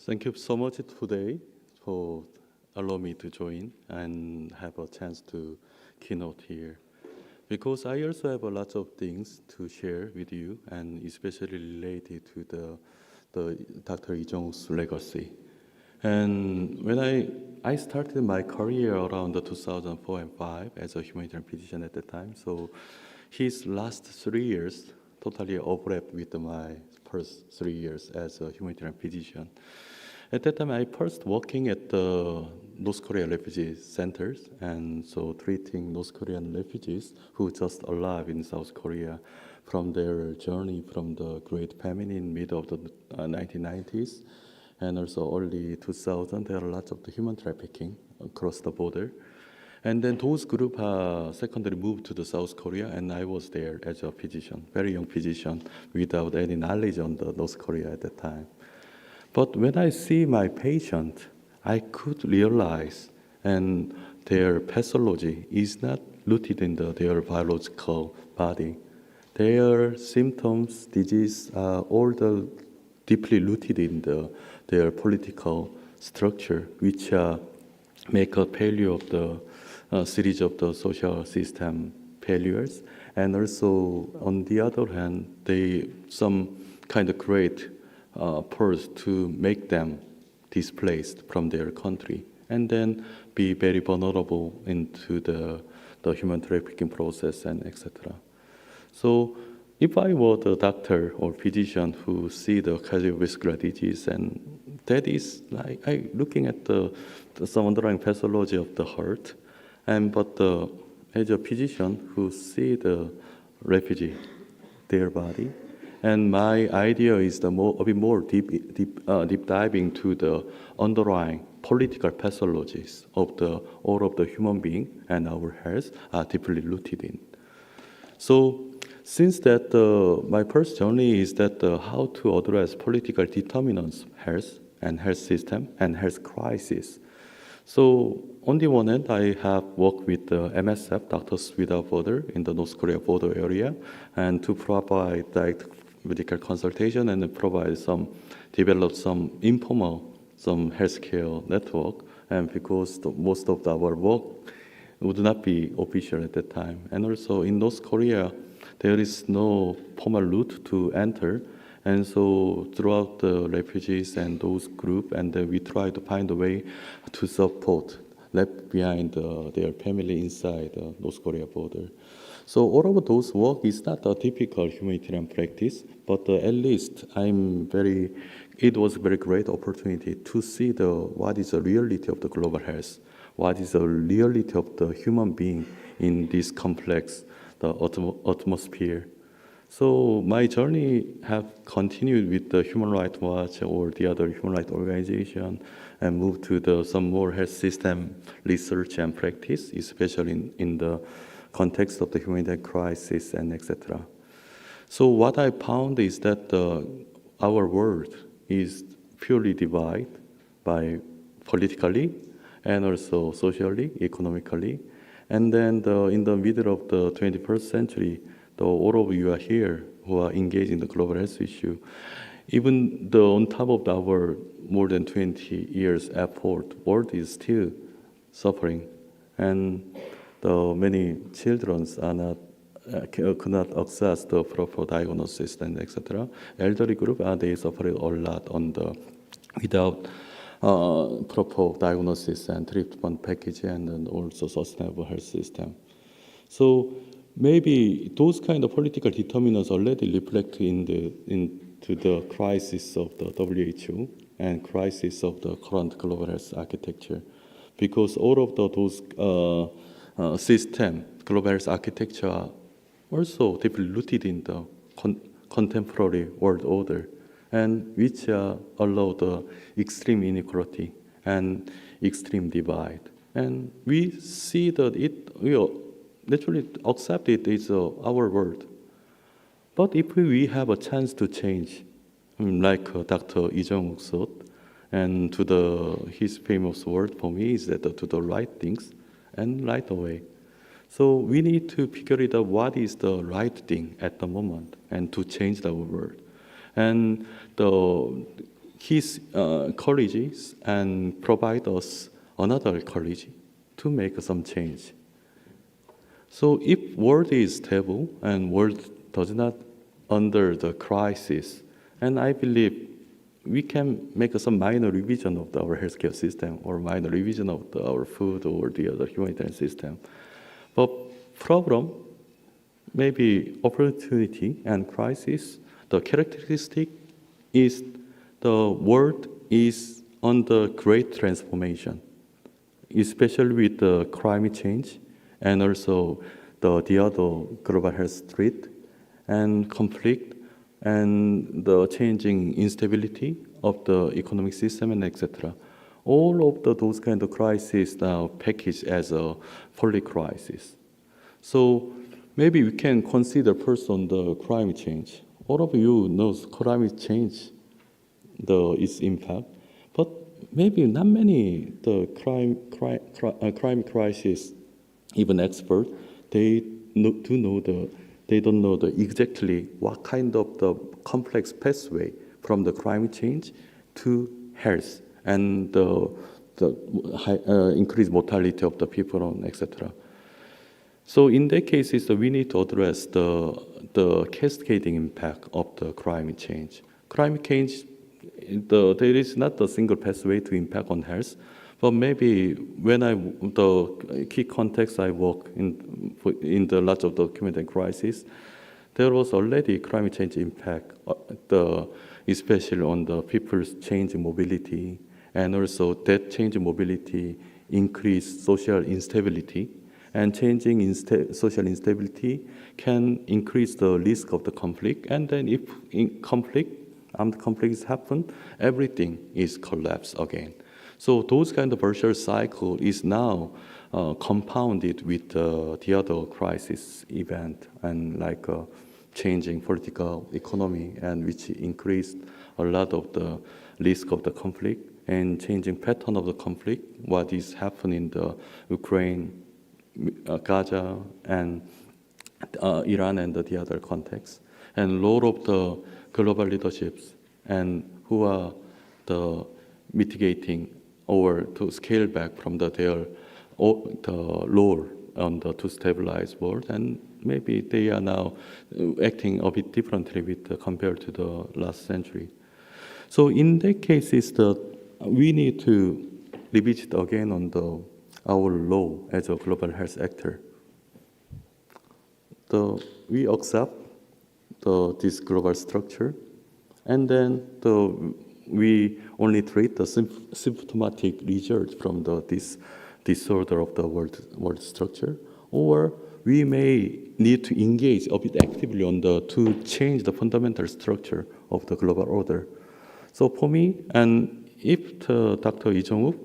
Thank you so much today for allow me to join and have a chance to keynote here. Because I also have a lot of things to share with you, and especially related to the Dr. Jong-wook's legacy. And when I started my career around the 2004 and 5 as a humanitarian physician at the time, so his last 3 years totally overlapped with my first 3 years as a humanitarian physician. At that time, I first working at the North Korea refugee centers, and so treating North Korean refugees who just arrived in South Korea from their journey from the Great Famine in mid of the 1990s, and also early 2000. There are lots of the human trafficking across the border, and then those group secondary moved to the South Korea, and I was there as a physician, very young physician, without any knowledge on the North Korea at that time. But when I see my patient, I could realize and their pathology is not rooted in their biological body. Their symptoms, disease are all deeply rooted in their political structure, which make a failure of the series of the social system failures. And also, on the other hand, they some kind of create first to make them displaced from their country and then be very vulnerable into the human trafficking process and etc. So if I were the doctor or physician who see the cardiovascular disease, and that is like looking at some underlying pathology of the heart, and as a physician who see the refugee, their body, and my idea is a bit more deep diving to the underlying political pathologies of all of the human being and our health are deeply rooted in. So since that, my first journey is that how to address political determinants of health and health system and health crisis. So on the one hand, I have worked with the MSF, Doctors Without Border, in the North Korea border area, and to provide direct medical consultation and develop some informal, some healthcare network, and because most of our work would not be official at that time. And also in North Korea, there is no formal route to enter, and so throughout the refugees and those groups, and we try to find a way to support left behind their family inside the North Korea border. So all of those work is not a typical humanitarian practice, but at least it was a very great opportunity to see what is the reality of the global health, what is the reality of the human being in this complex atmosphere. So my journey have continued with the Human Rights Watch or the other human rights organization and moved to some more health system research and practice, especially in the context of the humanitarian crisis and etc. So what I found is that our world is purely divided by politically and also socially, economically. And then in the middle of the 21st century, all of you are here who are engaged in the global health issue. Even though on top of our more than 20 years effort, world is still suffering. And many children could not access the proper diagnosis and etc. Elderly group, they suffer a lot without proper diagnosis and treatment package and then also sustainable health system. So maybe those kind of political determinants already reflect into the crisis of the WHO and crisis of the current global health architecture, because all of those global health architecture are also deeply rooted in the contemporary world order, and which allow the extreme inequality and extreme divide. And we see that we naturally accept it is our world. But if we have a chance to change, like Dr. Jong-wook said, and his famous word for me is that to the right things and right away. So we need to figure it out what is the right thing at the moment and to change the world. And his colleagues and provide us another college to make some change. So if world is stable and world does not under the crisis, and I believe we can make some minor revision of our healthcare system or minor revision of our food or the other humanitarian system. But problem, maybe opportunity and crisis, the characteristic is the world is under great transformation, especially with the climate change and also the other global health threat and conflict and the changing instability of the economic system and etc. All of those kind of crises now packaged as a public crisis. So maybe we can consider first on the climate change. All of you knows climate change, its impact, but maybe not many the crime crisis, even expert, they don't know exactly what kind of the complex pathway from the climate change to health and the increased mortality of the people and etc. So in that case, we need to address the cascading impact of the climate change. Climate change, there is not a single pathway to impact on health, but maybe when the key context I work in the lots of the humanitarian crisis, there was already climate change impact, especially on the people's changing mobility, and also that changing mobility increase social instability, and changing social instability can increase the risk of the conflict, and then if armed conflicts happen, everything is collapsed again. So those kind of virtuous cycle is now compounded with the other crisis event and like changing political economy, and which increased a lot of the risk of the conflict and changing pattern of the conflict, what is happening in the Ukraine, Gaza, and Iran and the other contexts. And a lot of the global leaderships and who are the mitigating or to scale back from their role on to stabilize world, and maybe they are now acting a bit differently compared to the last century. So in that case, we need to revisit again on our role as a global health actor. We accept this global structure, and then we only treat the symptomatic results from this disorder of the world structure, or we may need to engage a bit actively to change the fundamental structure of the global order. So for me, and if Dr. Jong-wook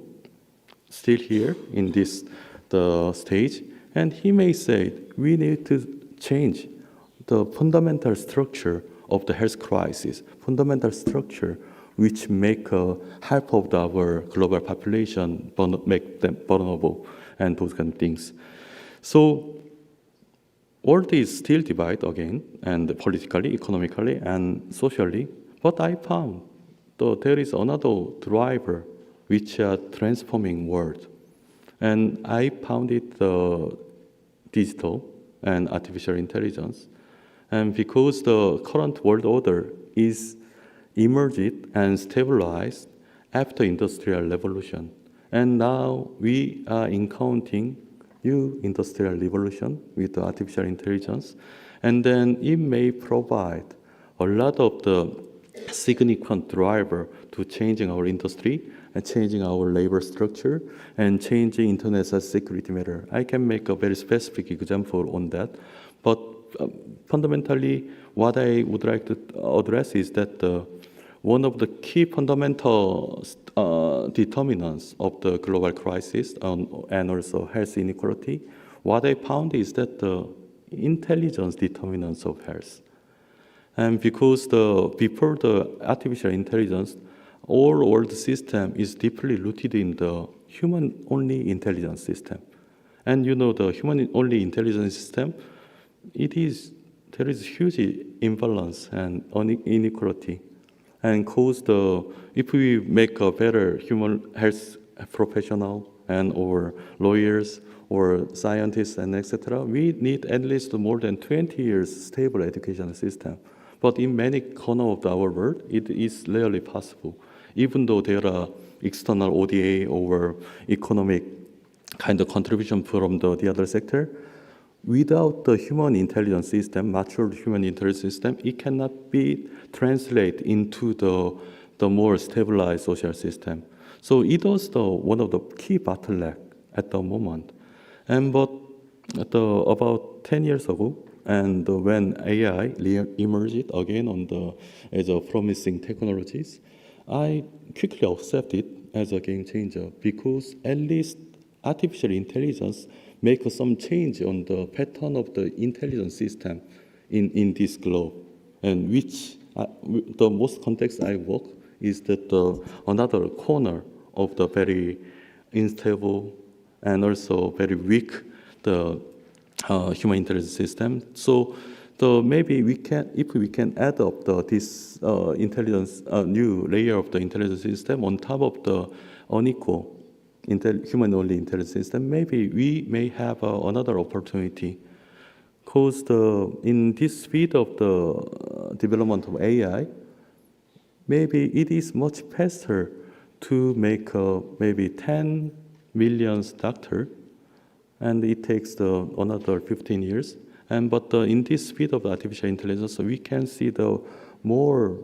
still here in the stage, and he may say we need to change the fundamental structure of the health crisis, fundamental structure which make half of our global population make them vulnerable and those kind of things. So world is still divided again, and politically, economically, and socially. But I found there is another driver which are transforming world, and I found it digital and artificial intelligence. And because the current world order is emerged and stabilized after industrial revolution, and now we are encountering new industrial revolution with artificial intelligence, and then it may provide a lot of the significant driver to changing our industry and changing our labor structure and changing international security matter. I can make a very specific example on that, but fundamentally, what I would like to address is that one of the key fundamental determinants of the global crisis and also health inequality, what I found is that the intelligence determinants of health. And because before the artificial intelligence, all world system is deeply rooted in the human-only intelligence system. And you know, the human-only intelligence system, there is huge imbalance and inequality. and cause if we make a better human health professional and or lawyers or scientists and etc., we need at least more than 20 years stable education system. But in many corners of our world, it is rarely possible. Even though there are external ODA or economic kind of contribution from the other sector, without the human intelligence system, mature human intelligence system, it cannot be translated into the more stabilized social system. So it was one of the key bottleneck at the moment. But about 10 years ago, and when AI emerged again as a promising technologies, I quickly accepted it as a game changer because at least artificial intelligence make some change on the pattern of the intelligence system in this globe, and which the most context I work is that another corner of the very unstable and also very weak the human intelligence system. So maybe we can, if we can add up this intelligence, new layer of the intelligence system on top of the unequal human-only intelligence system, maybe we may have another opportunity. Because in this speed of the development of AI, maybe it is much faster to make maybe 10 million doctor, and it takes another 15 years. But in this speed of artificial intelligence, we can see the more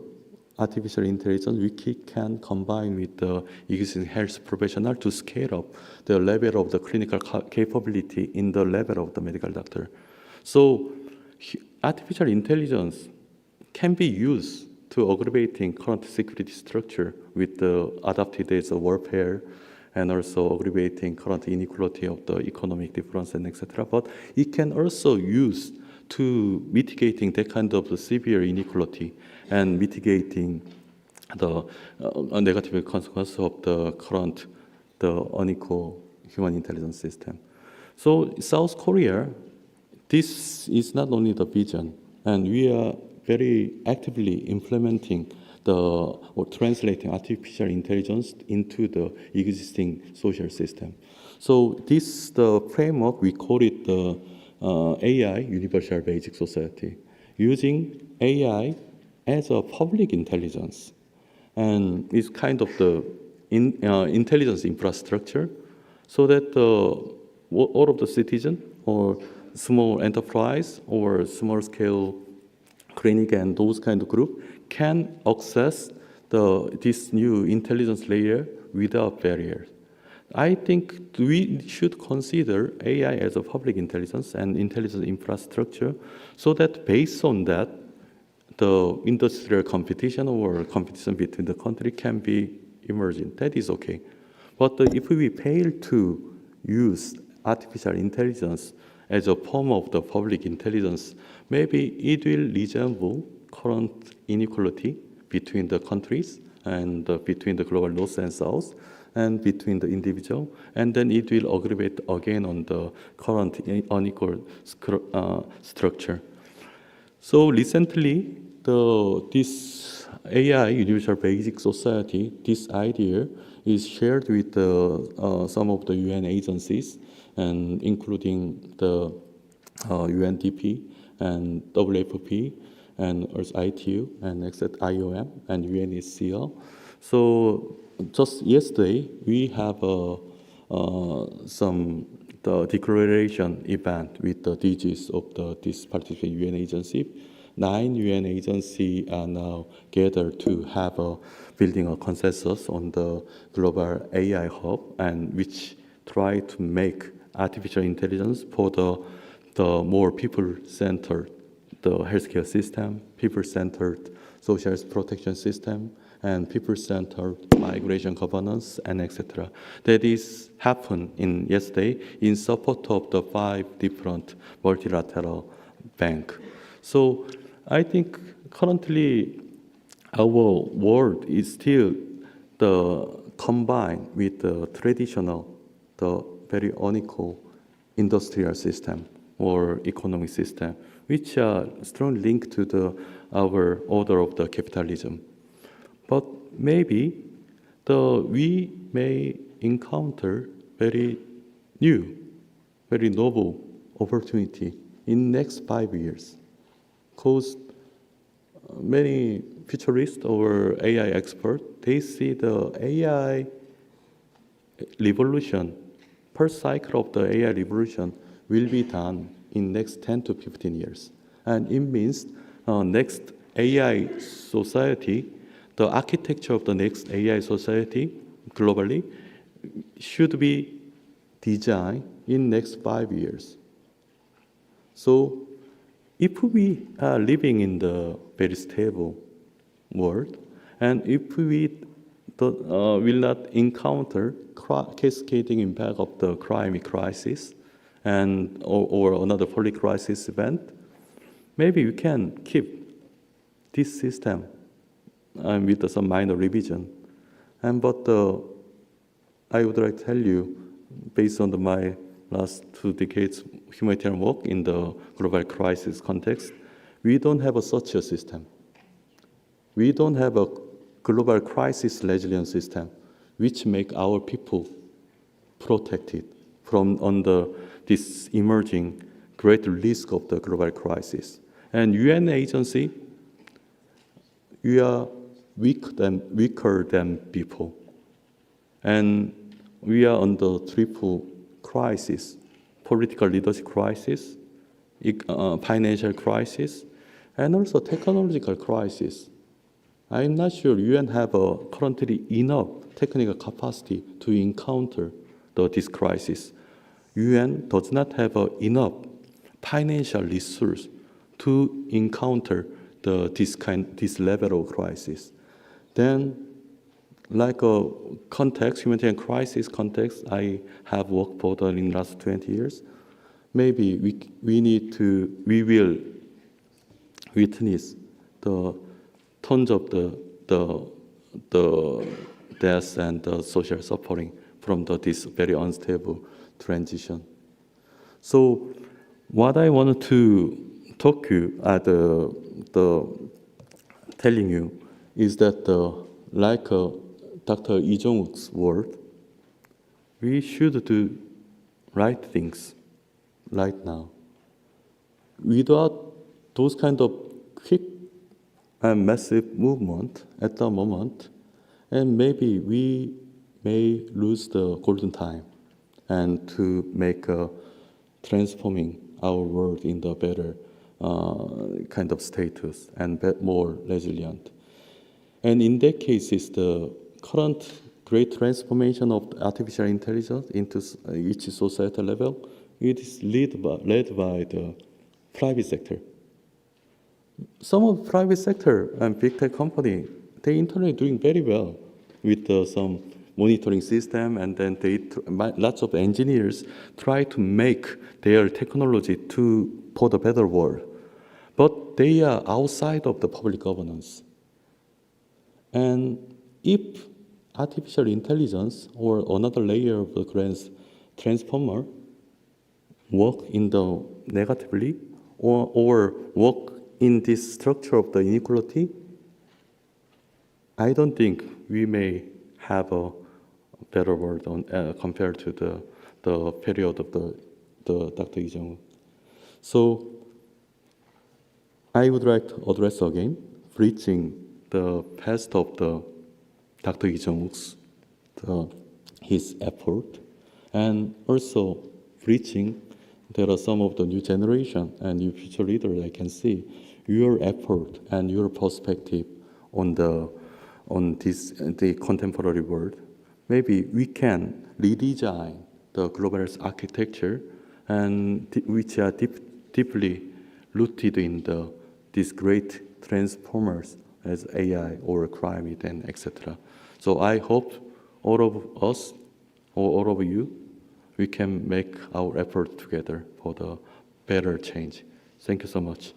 artificial intelligence we can combine with the existing health professional to scale up the level of the clinical capability in the level of the medical doctor. So artificial intelligence can be used to aggravating current security structure with the adapted as a warfare, and also aggravating current inequality of the economic difference and etc. But it can also use to mitigating that kind of the severe inequality and mitigating the negative consequences of the current, the unequal human intelligence system. So South Korea, this is not only the vision, and we are very actively implementing or translating artificial intelligence into the existing social system. So the framework, we call it the AI Universal Basic Society, using AI as a public intelligence, and it's kind of the intelligence infrastructure, so that all of the citizens or small enterprise or small scale clinic and those kind of group can access this new intelligence layer without barriers. I think we should consider AI as a public intelligence and intelligence infrastructure, so that based on that, the industrial competition or competition between the country can be emerging. That is okay. But if we fail to use artificial intelligence as a form of the public intelligence, maybe it will resemble current inequality between the countries and between the global north and south and between the individual, and then it will aggravate again on the current unequal structure. So recently, this AI Universal Basic Society, this idea is shared with some of the UN agencies, and including the UNDP and WFP and also ITU and IOM and UNHCR. So just yesterday, we have the declaration event with the DGs of this particular UN agency. 9 UN agencies are now gathered to have building a consensus on the global AI hub, and which try to make artificial intelligence for the more people-centered the healthcare system, people-centered social protection system, and people-centered migration governance, and etc. That is happened yesterday in support of the 5 different multilateral banks. So I think currently our world is still combined with the traditional, the very unequal industrial system or economic system, which are strongly linked to our order of the capitalism. but maybe we may encounter very new, very novel opportunity in next 5 years. Because many futurists or AI experts, they see the AI revolution, first cycle of the AI revolution will be done in next 10 to 15 years. And it means next AI society, the architecture of the next AI society globally should be designed in next 5 years. So if we are living in the very stable world, and if we will not encounter cascading impact of the crime crisis and or another public crisis event, maybe we can keep this system with some minor revision. But I would like to tell you, based on my last 2 decades humanitarian work in the global crisis context, we don't have such a system. We don't have a global crisis resilience system which make our people protected from under this emerging great risk of the global crisis. And UN agency, we are weaker than people. And we are under triple crisis: political leadership crisis, financial crisis, and also technological crisis. I'm not sure UN have currently enough technical capacity to encounter this crisis. UN does not have enough financial resource to encounter this level of crisis. Then, like a context, humanitarian crisis context, I have worked for in the last 20 years. Maybe we will witness the tons of the deaths and the social suffering from this very unstable transition. So, what I wanted to talk you telling you is that like Dr. Jong-wook's word, we should do right things right now. Without those kind of quick and massive movement at the moment, and maybe we may lose the golden time and to make transforming our world in the better kind of status and more resilient. And in that case, is the current great transformation of artificial intelligence into each societal level. It is led by the private sector. Some of the private sector and big tech company, they internally doing very well with some monitoring system, and then lots of engineers try to make their technology for the better world. But they are outside of the public governance. And if artificial intelligence or another layer of the grand transformer work in the negatively or work in this structure of the inequality, I don't think we may have a better world compared to the period of the Dr. Jong-wook. So I would like to address again reaching the past of the Dr. Jong-wook's his effort, and also reaching there are some of the new generation and new future leaders. I can see your effort and your perspective on the contemporary world. Maybe we can redesign the global architecture, and which are deeply rooted in these great transformers as AI or climate and etc. So I hope all of us or all of you, we can make our effort together for the better change. Thank you so much.